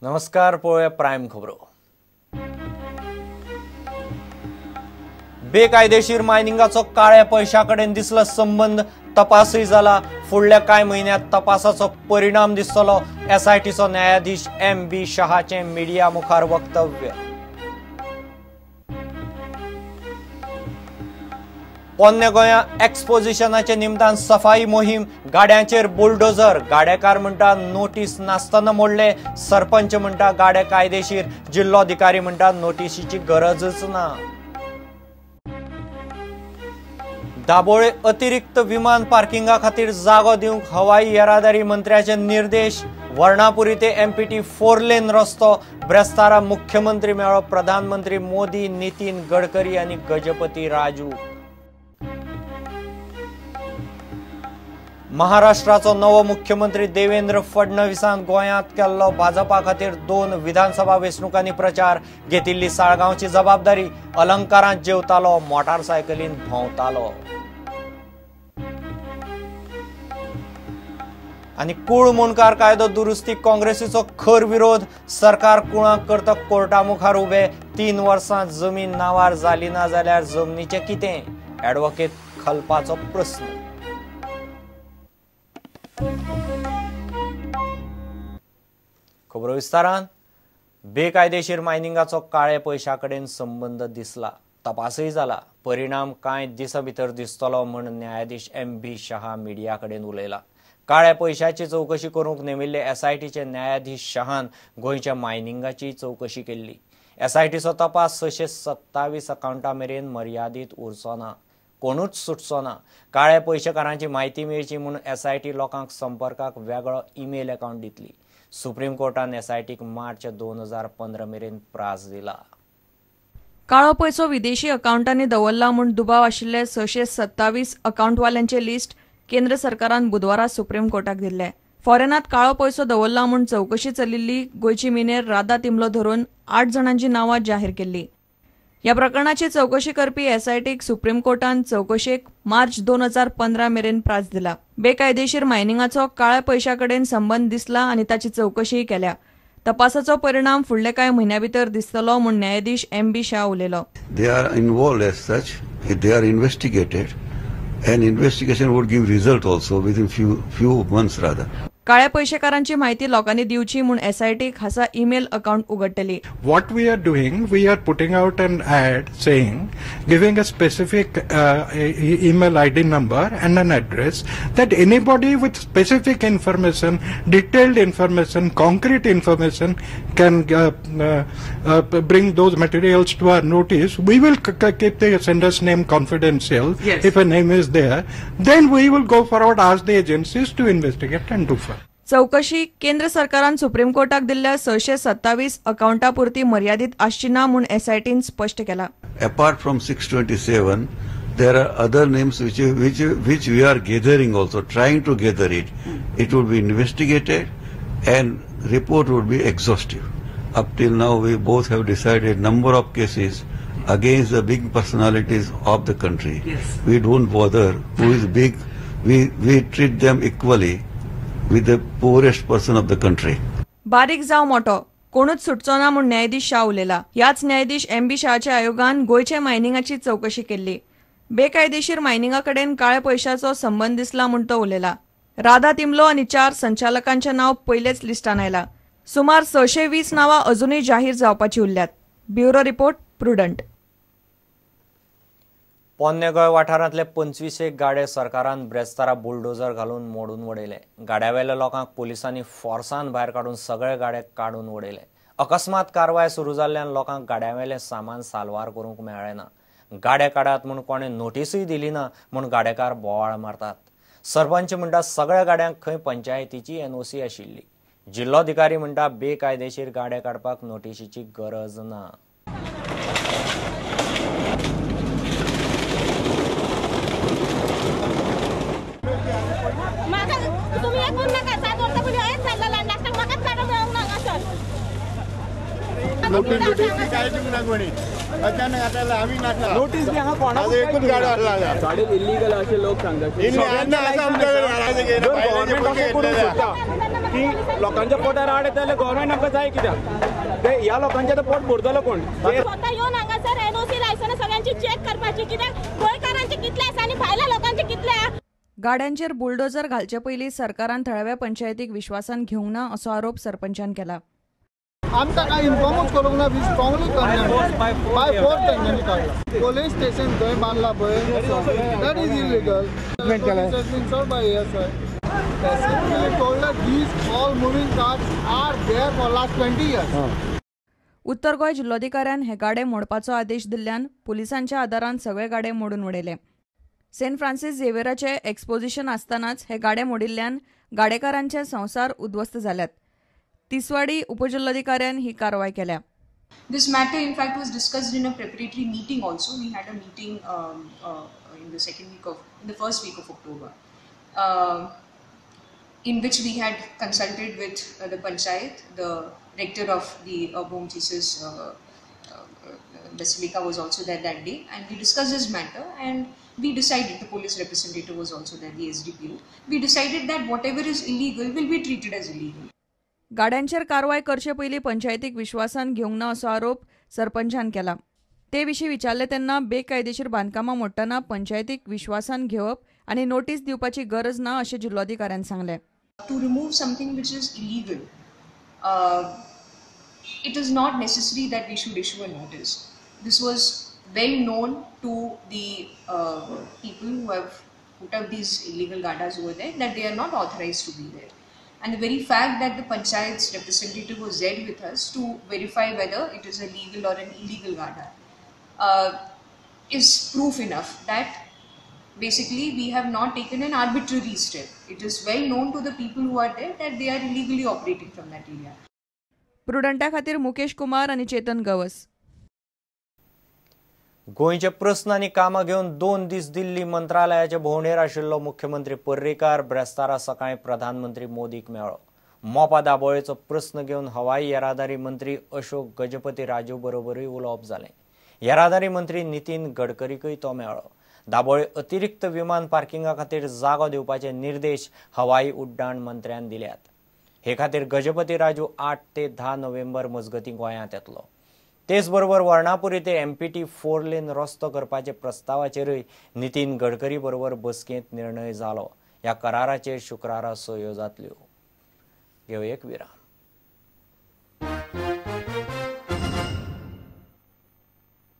नमस्कार, पळोवया प्रायम खबरो। बेकायदेशीर मायनिंगाचो काळ्या पैशाकडेन दिसला संबंध तपासही जाला। फुडल्या कांय महिन्यात तपासाचो परिणाम दिसतलो। एसआयटीचो न्यायाधीश एम.बी. शहाचे मीडिया मुखार वक्तव्य। पोन्ने गोंया एक्सपोजिशनाचे निमतान सफाई मोहीम। गाड्यांचेर बुलडोजर। गाडेकार म्हणटा नोटीस नासतना मोडले। सरपंच म्हणटा गाडे कायदेशीर। जिल्लोधिकारी म्हणटा नोटीसीची गरजच ना। दाबोळे अतिरिक्त विमान पार्किंगा खातीर जागो दिवंक हवाई येरादारी मंत्र्याचे निर्देश। वर्णापुरी ते एमपीटी 4 लेन रस्तो। ब्रेस्तारा मुख्यमंत्री मेळो प्रधानमंत्री मोदी, नितीन गडकरी आणि गजपती राजू। महाराष्ट्राचो नवो मुख्यमंत्री देवेंद्र फडणवीसान गोंयांत केल्लो भाजपा खातीर 2 विधानसभा वेंचणुकांनी प्रचार। घेतिल्ली साळगांवची जबाबदारी। अलंकारांत जेवतालो, मोटारसायकलीन भोंवतालो। आणि कूळ मुणकार कायदो दुरुस्ती काँग्रेसीचो खर विरोध। सरकार कुळाक करता कोर्टा मुखार उबे। 3 वर्सां जमीन नावार जाली ना जाल्यार जमनीचें कितें? ॲडव्होकेट खलपाचो प्रस्न। खबरो विस्तारान। बेकायदेशीर मायनिंगाचो काळे पैशाकडेन संबंध दिसला। तपासही जाला। परिणाम कांय दिसां भितर दिसतलो म्हण न्यायाधीश एम.बी. शहा मीडिया कडेन उलयला। काळ्या पैशाची चौकशी करूंक नेमिल्ले एसआयटीचे न्यायाधीश शहान गोंयच्या मायनिंगाची चौकशी केल्ली। एसआयटीचो तपास 627 अकाउंटां मेरेन मर्यादीत उरचो ना। कोणूच सुटचो ना। काळ्या पैशेकारांची म्हायती मेळची म्हूण एसआयटी लोकांक संपर्काक वेगळो ईमेल अकाउंट दितली। सुप्रीम कोर्टान एसआयटीक मार्च 2015 मेरेन प्रास दिला। काळो पैसो विदेशी अकाउंटांनी दवरला म्हूण दुबाव आशिल्ले 627 अकाउंटवाल्यांचे लिस्ट केंद्र सरकारान बुधवारा सुप्रीम कोर्टाक दिल्ले। फॉरेनात काळो पैसो दवरला म्हूण चौकशी चलिल्ली गोंयची मिनेर राधा तिमलो धरून 8 जाणांची नांवां जाहीर केल्ली। ह्या प्रकरणाची चौकशी करपी एसआयटीक सुप्रीम कोर्टान चौकशेक मार्च 2015 मेरेन प्रास दिला। बेकायदेशीर मायनिंगाचो काळ्या पैशाकडेन संबंध दिसला आनी ताची चौकशीय केल्या। तपासाचो परिणाम फुडल्या कांय म्हयन्या भितर दिसतलो म्हूण न्यायाधीश एम.बी. शाह उलयलो। They are involved as such. They are investigated, and investigation would give result also within few months rather. काळ्या पैशेकारांची माहिती लोकांनी दिवची म्हूण एसआयटीक हासा ईमेल अकाउंट उगडटली। What we are doing, we are putting out an ad saying, giving a specific email ID number and an address that anybody with specific information, detailed information, concrete information can bring those materials to our notice. We will keep the sender's name confidential. Yes. If a name is there, then we will go forward, ask the agencies to investigate and do further. चौकशी केंद्र सरकारान supreme कोर्टाक दिल्ल्या 627 अकाउंटा पुरती मर्यादित आसची ना म्हूण एसआयटीन स्पष्ट केला। Apart from 627, there are other names which we are gathering also, trying to gather it. It would be investigated and report would be exhaustive. Up till now, we both have decided number of cases against the big personalities of the country. Yes. We don't bother who is big. We treat them equally with the poorest person of the country. बारीक जाव मोठो कोणूच सुटचो ना म्हूण न्यायाधीश शाह उलयला। ह्याच न्यायाधीश MB. शाहच्या आयोगान गोंयचे मायनिंगाची चौकशी केल्ली। बेकायदेशीर मायनिंगा कडेन काळ्या पैशाचो संबंध दिसला म्हूण तो उलयला। राधा तिमलो आनी 4 संचालकांचे नांव पयलेच लिस्टान आयला। सुमार 620 नांवां अजूनय जाहीर जावपाची उरल्यात। Bureau report, prudent. पोन्ने गोंय वाठारांतले 25 गाडे सरकारान ब्रेस्तारा बुलडोजर घालून मोडून उडयले। गाड्यावेल्या लोकांक पुलिसांनी फोर्सान भायर काडून सगळे गाडे काडून उडयले। अकस्मात कारवाय सुरू जाल्ल्यान लोकांक गाड्यावेलें सामान साल्वार करूंक मेळ्ळें ना। गाडे काडात म्हूण कोणें नोटीसूय दिली ना म्हूण गाडेकार बोवाळ मारतात। सरपंच म्हणटा सगळ्या गाड्यांक खंय पंचायतीची एनओसी आशिल्ली। जिल्लोधिकारी म्हणटा बेकायदेशीर गाडे काडपाक नोटीसीची गरज ना। नोटीस घ्या कोणाला एकूण गाडा आला गाडी इल्लीगल असे लोक सांगतात की लोकांच्या पोटार आड येता जाल्यार गव्हर्नमेंट आमकां जाय कित्याक ते ह्या लोकांचे आतां पोट भरतलो कोण स्वता येवन हांगासर एनओसी लायसन्स सगळ्यांची चेक करपाची कित्याक गोंयकारांचे कितले आसा आनी भायल्या लोकांचे कितले आसा. गाड्यांचेर बुलडोजर घालचे पयलीं सरकारान थळाव्या पंचायतीक विश्वासान घेवंक ना असो आरोप सरपंचान केला. आमकां काय इन्फॉर्मूच करूंक ना. We strongly condemn by force तेंच्यांनी काडला. पोलीस स्टेशन थंय बांदला पळय that is illegal. By ASI. Specifically told that these all moving cars are there for last 20 years. उत्तर गोंय जिल्लोधिकाऱ्यान हे गाडे मोडपाचो आदेश दिल्ल्यान पुलिसांच्या आदारान सगळे गाडे मोडून उडयले. सेंट फ्रांसीस झेवियराचे एक्सपोजिशन आसतनाच हे गाडे मोडिल्ल्यान गाडेकारांचे संसार उद्ध्वस्त जाल्यात. तिसवाडी उपजिल्लोधिकाऱ्यान ही कारवाय केल्या. This matter, in fact, was discussed in a preparatory meeting also. We had a meeting in the first week of October, in which we had consulted with the Panchayat. The rector of the Home Jesus Basilica was also there that day, and we discussed this matter, and we decided, the police representative was also there, the SDPO, we decided that whatever is illegal will be treated as illegal. गाड्यांचेर कारवाय करचे पयलीं पंचायतीक विश्वासान घेवंक ना असो आरोप सरपंचान केला. ते विशीं विचारले तेन्ना बेकायदेशीर बांदकामां मोडटना पंचायतीक विश्वासान घेवप आनी नोटीस दिवपाची गरज ना अशें जिल्लोधिकाऱ्यान सांगलें. To remove something which is illegal, it is not necessary that we should issue a notice. This was well known to the people who have put up these illegal gadas over there, that they are not authorized to be there. And the very fact that the Panchayat's representative was there with us to verify whether it is a legal or an illegal gada is proof enough that basically we have not taken an arbitrary step. It is well known to the people who are there that they are illegally operating from that area. प्रुडंटा खातीर मुकेश कुमार आनी चेतन गवस. गोंयचे प्रस्न आनी कामां घेवन 2 दीस दिल्ली मंत्रालयाचे भोंवडेर आशिल्लो मुख्यमंत्री पर्रीकार ब्रेस्तारा सकाळीं प्रधानमंत्री मोदीक मेळ्ळो. मोपा दाबोळेचो प्रस्न घेवन हवाई येरादारी मंत्री अशोक गजपती राजू बरोबरूय उलोवप जालें. येरादारी मंत्री नितीन गडकरीकय तो मेळ्ळो. दाबोळे अतिरिक्त विमान पार्किंगा खातीर जागो दिवपाचे निर्देश हवाई उड्डाण मंत्र्यान दिल्यात. हे खातीर गजपती राजू 8 ते 10 नोव्हेंबर मजगतीं गोंयांत येतलो. तेच बरोबर वर्णापुरी ते MPT 4 लेन रस्तो करपाचे प्रस्तावाचेरय नितीन गडकरी बरोबर बसकेंत निर्णय जालो. ह्या कराराचेर शुक्रारा सयो जातल्यो. घेऊ एक विराम.